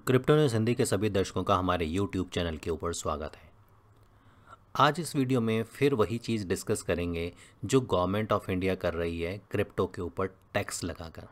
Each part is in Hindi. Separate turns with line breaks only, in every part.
क्रिप्टो न्यूज़ हिंदी के सभी दर्शकों का हमारे यूट्यूब चैनल के ऊपर स्वागत है। आज इस वीडियो में फिर वही चीज़ डिस्कस करेंगे जो गवर्नमेंट ऑफ इंडिया कर रही है क्रिप्टो के ऊपर टैक्स लगाकर।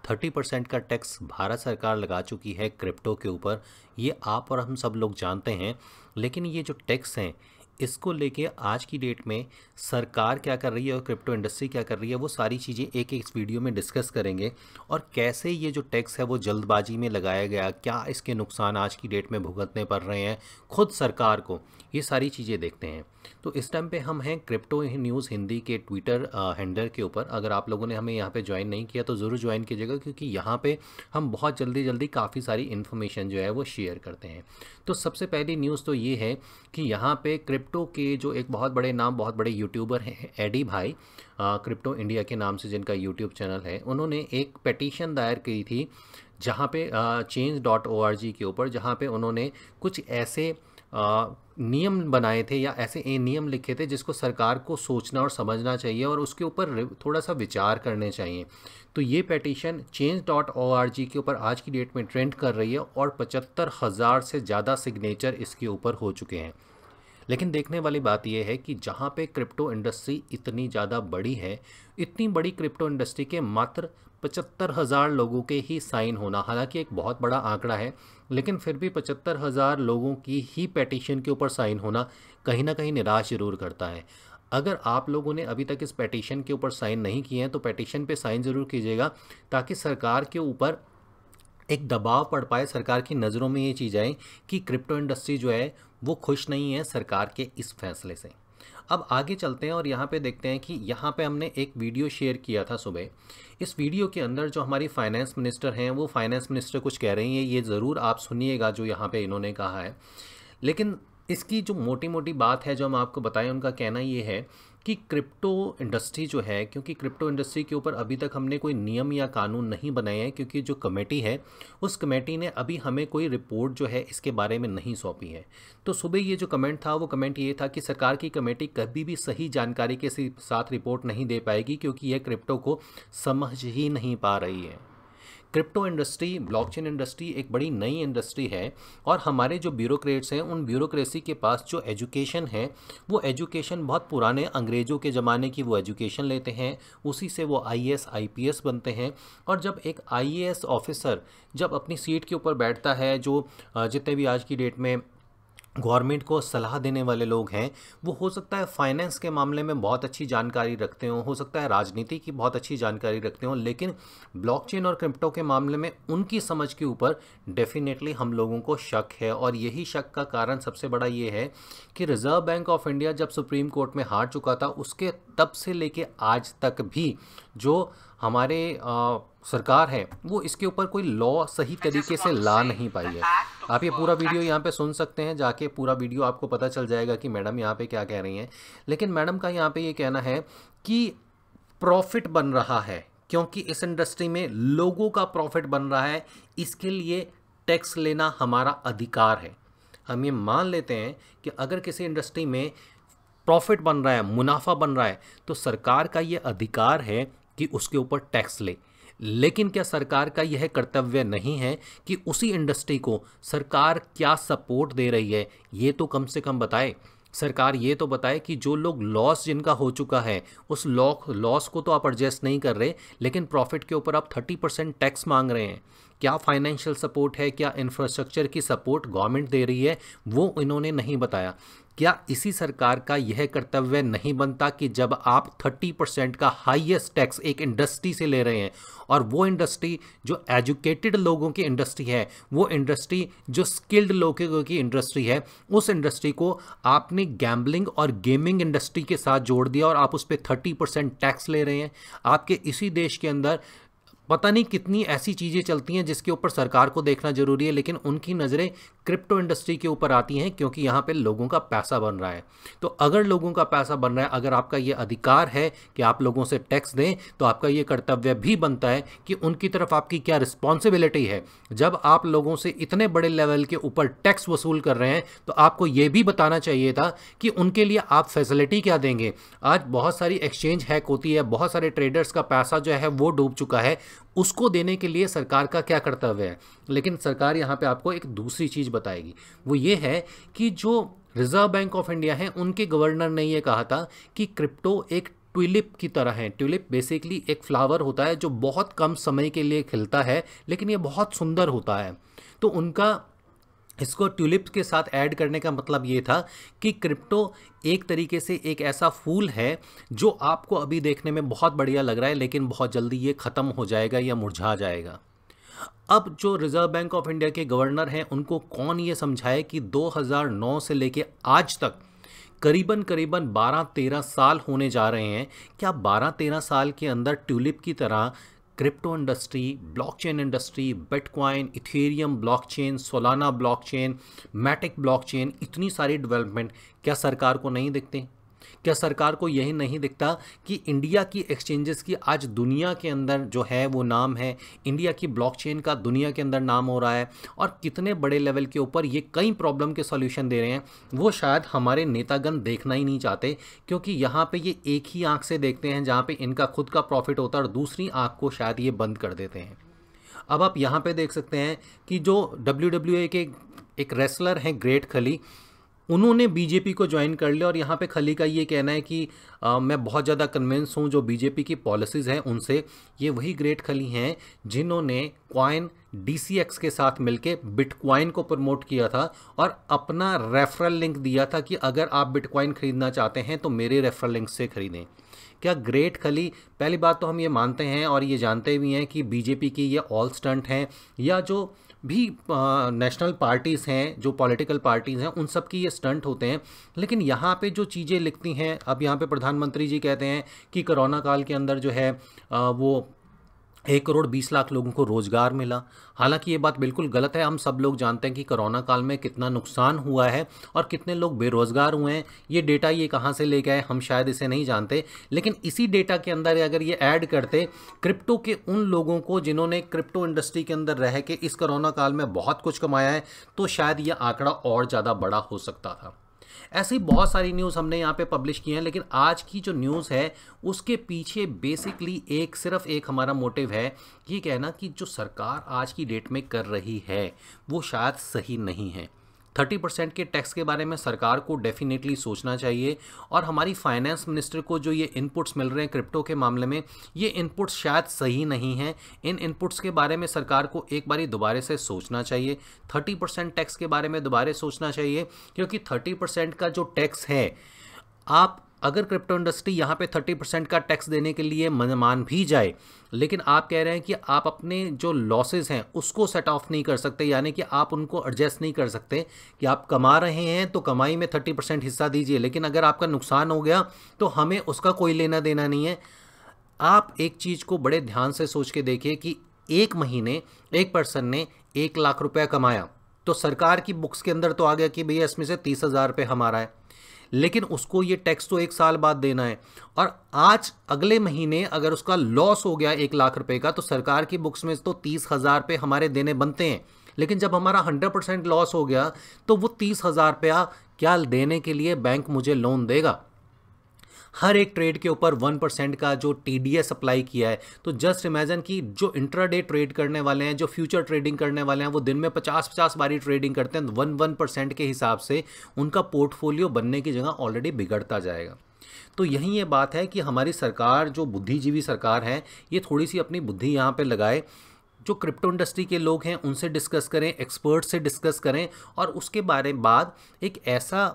30% का टैक्स भारत सरकार लगा चुकी है क्रिप्टो के ऊपर, ये आप और हम सब लोग जानते हैं। लेकिन ये जो टैक्स हैं इसको लेके आज की डेट में सरकार क्या कर रही है और क्रिप्टो इंडस्ट्री क्या कर रही है, वो सारी चीज़ें एक एक इस वीडियो में डिस्कस करेंगे। और कैसे ये जो टैक्स है वो जल्दबाजी में लगाया गया, क्या इसके नुकसान आज की डेट में भुगतने पड़ रहे हैं खुद सरकार को, ये सारी चीज़ें देखते हैं। तो इस टाइम पे हम हैं क्रिप्टो न्यूज़ हिंदी के ट्विटर हैंडल के ऊपर। अगर आप लोगों ने हमें यहाँ पे ज्वाइन नहीं किया तो ज़रूर ज्वाइन कीजिएगा, क्योंकि यहाँ पे हम बहुत जल्दी काफ़ी सारी इन्फॉर्मेशन जो है वो शेयर करते हैं। तो सबसे पहली न्यूज़ तो ये है कि यहाँ पे क्रिप्टो के जो एक बहुत बड़े नाम, बहुत बड़े यूट्यूबर हैं एडी भाई, क्रिप्टो इंडिया के नाम से जिनका यूट्यूब चैनल है, उन्होंने एक पिटीशन दायर की थी जहाँ पे change.org के ऊपर, जहाँ पे उन्होंने कुछ ऐसे नियम बनाए थे या ऐसे नियम लिखे थे जिसको सरकार को सोचना और समझना चाहिए और उसके ऊपर थोड़ा सा विचार करने चाहिए। तो ये पिटीशन change.org के ऊपर आज की डेट में ट्रेंड कर रही है और 75,000 से ज़्यादा सिग्नेचर इसके ऊपर हो चुके हैं। लेकिन देखने वाली बात यह है कि जहाँ पे क्रिप्टो इंडस्ट्री इतनी ज़्यादा बड़ी है, इतनी बड़ी क्रिप्टो इंडस्ट्री के मात्र 75,000 लोगों के ही साइन होना, हालांकि एक बहुत बड़ा आंकड़ा है, लेकिन फिर भी 75,000 लोगों की ही पिटीशन के ऊपर साइन होना कहीं ना कहीं निराश जरूर करता है। अगर आप लोगों ने अभी तक इस पिटीशन के ऊपर साइन नहीं किए हैं तो पिटीशन पे साइन ज़रूर कीजिएगा, ताकि सरकार के ऊपर एक दबाव पड़ पाए, सरकार की नज़रों में ये चीज़ आए कि क्रिप्टो इंडस्ट्री जो है वो खुश नहीं है सरकार के इस फैसले से। अब आगे चलते हैं और यहाँ पे देखते हैं कि यहाँ पे हमने एक वीडियो शेयर किया था सुबह। इस वीडियो के अंदर जो हमारी फाइनेंस मिनिस्टर हैं वो फाइनेंस मिनिस्टर कुछ कह रही हैं, ये ज़रूर आप सुनिएगा जो यहाँ पे इन्होंने कहा है। लेकिन इसकी जो मोटी मोटी बात है जो हम आपको बताएं, उनका कहना ये है कि क्रिप्टो इंडस्ट्री जो है, क्योंकि क्रिप्टो इंडस्ट्री के ऊपर अभी तक हमने कोई नियम या कानून नहीं बनाए हैं, क्योंकि जो कमेटी है उस कमेटी ने अभी हमें कोई रिपोर्ट जो है इसके बारे में नहीं सौंपी है। तो सुबह ये जो कमेंट था वो कमेंट ये था कि सरकार की कमेटी कभी भी सही जानकारी के साथ रिपोर्ट नहीं दे पाएगी, क्योंकि यह क्रिप्टो को समझ ही नहीं पा रही है। क्रिप्टो इंडस्ट्री, ब्लॉकचेन इंडस्ट्री एक बड़ी नई इंडस्ट्री है और हमारे जो ब्यूरोक्रेट्स हैं उन ब्यूरोक्रेसी के पास जो एजुकेशन है वो एजुकेशन बहुत पुराने अंग्रेज़ों के ज़माने की वो एजुकेशन लेते हैं, उसी से वो आईएएस आईपीएस बनते हैं। और जब एक आईएएस ऑफिसर जब अपनी सीट के ऊपर बैठता है, जो जितने भी आज की डेट में गवर्नमेंट को सलाह देने वाले लोग हैं, वो हो सकता है फाइनेंस के मामले में बहुत अच्छी जानकारी रखते हो सकता है राजनीति की बहुत अच्छी जानकारी रखते हो, लेकिन ब्लॉकचेन और क्रिप्टो के मामले में उनकी समझ के ऊपर डेफिनेटली हम लोगों को शक है। और यही शक का कारण सबसे बड़ा ये है कि रिज़र्व बैंक ऑफ इंडिया जब सुप्रीम कोर्ट में हार चुका था, उसके तब से लेके आज तक भी जो हमारे सरकार है वो इसके ऊपर कोई लॉ सही तरीके से ला नहीं पाई है। आप ये पूरा वीडियो यहाँ पे सुन सकते हैं, जाके पूरा वीडियो आपको पता चल जाएगा कि मैडम यहाँ पे क्या कह रही हैं। लेकिन मैडम का यहाँ पे ये कहना है कि प्रॉफिट बन रहा है, क्योंकि इस इंडस्ट्री में लोगों का प्रॉफिट बन रहा है, इसके लिए टैक्स लेना हमारा अधिकार है। हम ये मान लेते हैं कि अगर किसी इंडस्ट्री में प्रॉफिट बन रहा है, मुनाफा बन रहा है, तो सरकार का ये अधिकार है कि उसके ऊपर टैक्स ले। लेकिन क्या सरकार का यह कर्तव्य नहीं है कि उसी इंडस्ट्री को सरकार क्या सपोर्ट दे रही है, ये तो कम से कम बताए। सरकार ये तो बताए कि जो लोग लॉस जिनका हो चुका है उस लॉस को तो आप एडजस्ट नहीं कर रहे, लेकिन प्रॉफिट के ऊपर आप 30% टैक्स मांग रहे हैं। क्या फाइनेंशियल सपोर्ट है, क्या इंफ्रास्ट्रक्चर की सपोर्ट गवर्नमेंट दे रही है, वो इन्होंने नहीं बताया। क्या इसी सरकार का यह कर्तव्य नहीं बनता कि जब आप 30% का हाईएस्ट टैक्स एक इंडस्ट्री से ले रहे हैं, और वो इंडस्ट्री जो एजुकेटेड लोगों की इंडस्ट्री है, वो इंडस्ट्री जो स्किल्ड लोगों की इंडस्ट्री है, उस इंडस्ट्री को आपने गैम्बलिंग और गेमिंग इंडस्ट्री के साथ जोड़ दिया और आप उस पर 30% टैक्स ले रहे हैं। आपके इसी देश के अंदर पता नहीं कितनी ऐसी चीज़ें चलती हैं जिसके ऊपर सरकार को देखना जरूरी है, लेकिन उनकी नज़रें क्रिप्टो इंडस्ट्री के ऊपर आती हैं, क्योंकि यहाँ पे लोगों का पैसा बन रहा है। तो अगर लोगों का पैसा बन रहा है, अगर आपका ये अधिकार है कि आप लोगों से टैक्स दें, तो आपका ये कर्तव्य भी बनता है कि उनकी तरफ आपकी क्या रिस्पॉन्सिबिलिटी है। जब आप लोगों से इतने बड़े लेवल के ऊपर टैक्स वसूल कर रहे हैं, तो आपको ये भी बताना चाहिए था कि उनके लिए आप फैसिलिटी क्या देंगे। आज बहुत सारी एक्सचेंज हैक होती है, बहुत सारे ट्रेडर्स का पैसा जो है वो डूब चुका है, उसको देने के लिए सरकार का क्या कर्तव्य है। लेकिन सरकार यहाँ पे आपको एक दूसरी चीज़ बताएगी, वो ये है कि जो रिजर्व बैंक ऑफ इंडिया है उनके गवर्नर ने ये कहा था कि क्रिप्टो एक ट्यूलिप की तरह है। ट्यूलिप बेसिकली एक फ्लावर होता है जो बहुत कम समय के लिए खिलता है, लेकिन ये बहुत सुंदर होता है। तो उनका इसको ट्यूलिप के साथ ऐड करने का मतलब ये था कि क्रिप्टो एक तरीके से एक ऐसा फूल है जो आपको अभी देखने में बहुत बढ़िया लग रहा है, लेकिन बहुत जल्दी ये ख़त्म हो जाएगा या मुरझा जाएगा। अब जो रिजर्व बैंक ऑफ इंडिया के गवर्नर हैं उनको कौन ये समझाए कि 2009 से लेके आज तक करीबन 12-13 साल होने जा रहे हैं। क्या 12-13 साल के अंदर ट्यूलिप की तरह crypto industry, blockchain industry, bitcoin, ethereum blockchain, Solana blockchain, Matic blockchain, इतनी सारी डेवलपमेंट क्या सरकार को नहीं दिखते? क्या सरकार को यही नहीं दिखता कि इंडिया की एक्सचेंजेस की आज दुनिया के अंदर जो है वो नाम है, इंडिया की ब्लॉकचेन का दुनिया के अंदर नाम हो रहा है, और कितने बड़े लेवल के ऊपर ये कई प्रॉब्लम के सॉल्यूशन दे रहे हैं। वो शायद हमारे नेतागण देखना ही नहीं चाहते, क्योंकि यहाँ पे ये एक ही आंख से देखते हैं जहाँ पे इनका खुद का प्रॉफिट होता है और दूसरी आंख को शायद ये बंद कर देते हैं। अब आप यहाँ पे देख सकते हैं कि जो WWE के एक रेसलर हैं ग्रेट खली, उन्होंने बीजेपी को ज्वाइन कर लिया, और यहाँ पे खली का ये कहना है कि मैं बहुत ज़्यादा कन्विंस हूँ जो बीजेपी की पॉलिसीज़ हैं उनसे। ये वही ग्रेट खली हैं जिन्होंने कॉइन DCX के साथ मिलके बिटकॉइन को प्रमोट किया था और अपना रेफरल लिंक दिया था कि अगर आप बिटकॉइन खरीदना चाहते हैं तो मेरे रेफरल लिंक से खरीदें। क्या ग्रेट खली, पहली बात तो हम ये मानते हैं और ये जानते भी हैं कि बीजेपी की ये ऑल स्टंट हैं, या जो भी नेशनल पार्टीज़ हैं, जो पॉलिटिकल पार्टीज़ हैं, उन सब की ये स्टंट होते हैं। लेकिन यहाँ पे जो चीज़ें लिखती हैं, अब यहाँ पे प्रधानमंत्री जी कहते हैं कि कोरोना काल के अंदर जो है वो 1,20,00,000 लोगों को रोज़गार मिला। हालांकि ये बात बिल्कुल गलत है। हम सब लोग जानते हैं कि कोरोना काल में कितना नुकसान हुआ है और कितने लोग बेरोज़गार हुए हैं। ये डेटा ये कहाँ से लेके आए हम शायद इसे नहीं जानते, लेकिन इसी डेटा के अंदर अगर ये ऐड करते क्रिप्टो के उन लोगों को जिन्होंने क्रिप्टो इंडस्ट्री के अंदर रह के इस कोरोना काल में बहुत कुछ कमाया है, तो शायद ये आंकड़ा और ज़्यादा बड़ा हो सकता था। ऐसी बहुत सारी न्यूज़ हमने यहाँ पे पब्लिश की हैं, लेकिन आज की जो न्यूज़ है उसके पीछे बेसिकली सिर्फ एक हमारा मोटिव है, ये कहना कि जो सरकार आज की डेट में कर रही है वो शायद सही नहीं है। 30% के टैक्स के बारे में सरकार को डेफिनेटली सोचना चाहिए, और हमारी फाइनेंस मिनिस्टर को जो ये इनपुट्स मिल रहे हैं क्रिप्टो के मामले में, ये इनपुट्स शायद सही नहीं हैं। इन इनपुट्स के बारे में सरकार को एक बारी दोबारा से सोचना चाहिए। 30% टैक्स के बारे में दोबारा सोचना चाहिए, क्योंकि 30% का जो टैक्स है, आप अगर क्रिप्टो इंडस्ट्री यहाँ पे 30% का टैक्स देने के लिए मान भी जाए, लेकिन आप कह रहे हैं कि आप अपने जो लॉसेस हैं उसको सेट ऑफ नहीं कर सकते, यानी कि आप उनको एडजस्ट नहीं कर सकते कि आप कमा रहे हैं तो कमाई में 30% हिस्सा दीजिए, लेकिन अगर आपका नुकसान हो गया तो हमें उसका कोई लेना देना नहीं है। आप एक चीज़ को बड़े ध्यान से सोच के देखिए कि एक महीने एक पर्सन ने 1 लाख रुपया कमाया, तो सरकार की बुक्स के अंदर तो आ गया कि भैया इसमें से 30,000 रुपये हमारा है, लेकिन उसको ये टैक्स तो 1 साल बाद देना है। और आज अगले महीने अगर उसका लॉस हो गया 1 लाख रुपए का, तो सरकार की बुक्स में तो 30,000 रुपये हमारे देने बनते हैं, लेकिन जब हमारा 100% लॉस हो गया तो वो 30,000 रुपया क्या देने के लिए बैंक मुझे लोन देगा? हर एक ट्रेड के ऊपर 1% का जो TDS अप्लाई किया है, तो जस्ट इमेजिन कि जो इंट्राडे ट्रेड करने वाले हैं, जो फ्यूचर ट्रेडिंग करने वाले हैं, वो दिन में 50-50 बारी ट्रेडिंग करते हैं, 1% के हिसाब से उनका पोर्टफोलियो बनने की जगह ऑलरेडी बिगड़ता जाएगा। तो यही ये बात है कि हमारी सरकार जो बुद्धिजीवी सरकार है, ये थोड़ी सी अपनी बुद्धि यहाँ पे लगाए। जो क्रिप्टो इंडस्ट्री के लोग हैं उनसे डिस्कस करें, एक्सपर्ट से डिस्कस करें, और उसके बाद एक ऐसा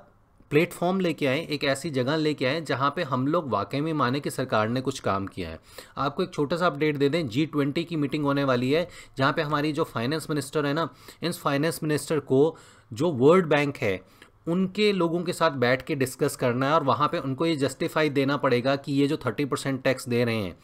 प्लेटफॉर्म लेके आए, एक ऐसी जगह लेके आए जहाँ पे हम लोग वाकई में माने कि सरकार ने कुछ काम किया है। आपको एक छोटा सा अपडेट दे दें, G20 की मीटिंग होने वाली है, जहाँ पे हमारी जो फाइनेंस मिनिस्टर है ना, इन फाइनेंस मिनिस्टर को जो वर्ल्ड बैंक है उनके लोगों के साथ बैठ के डिस्कस करना है, और वहाँ पे उनको ये जस्टिफाई देना पड़ेगा कि ये जो 30% टैक्स दे रहे हैं,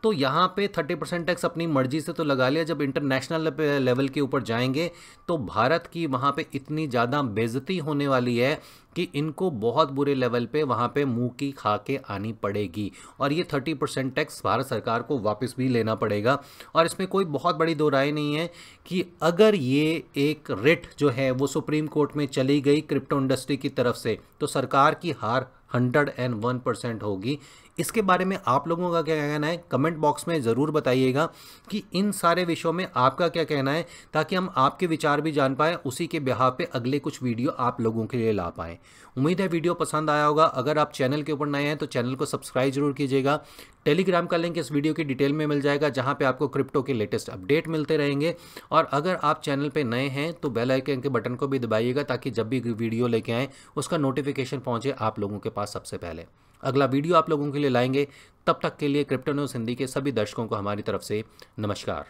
तो यहाँ पे 30% टैक्स अपनी मर्जी से तो लगा लिया, जब इंटरनेशनल लेवल के ऊपर जाएंगे तो भारत की वहाँ पे इतनी ज़्यादा बेइज्जती होने वाली है कि इनको बहुत बुरे लेवल पे वहाँ पे मुंह की खा के आनी पड़ेगी, और ये 30% टैक्स भारत सरकार को वापस भी लेना पड़ेगा। और इसमें कोई बहुत बड़ी दो राय नहीं है कि अगर ये एक रिट जो है वो सुप्रीम कोर्ट में चली गई क्रिप्टो इंडस्ट्री की तरफ से, तो सरकार की हार 101% होगी। इसके बारे में आप लोगों का क्या कहना है, कमेंट बॉक्स में ज़रूर बताइएगा कि इन सारे विषयों में आपका क्या कहना है, ताकि हम आपके विचार भी जान पाएँ, उसी के बिहाफ पे अगले कुछ वीडियो आप लोगों के लिए ला पाएँ। उम्मीद है वीडियो पसंद आया होगा। अगर आप चैनल के ऊपर नए हैं तो चैनल को सब्सक्राइब जरूर कीजिएगा। टेलीग्राम का लिंक इस वीडियो की डिटेल में मिल जाएगा, जहां पे आपको क्रिप्टो के लेटेस्ट अपडेट मिलते रहेंगे। और अगर आप चैनल पे नए हैं तो बेल आइकन के बटन को भी दबाइएगा, ताकि जब भी वीडियो लेके आएँ उसका नोटिफिकेशन पहुंचे आप लोगों के पास सबसे पहले। अगला वीडियो आप लोगों के लिए लाएंगे। तब तक के लिए क्रिप्टो न्यूज़ हिंदी के सभी दर्शकों को हमारी तरफ से नमस्कार।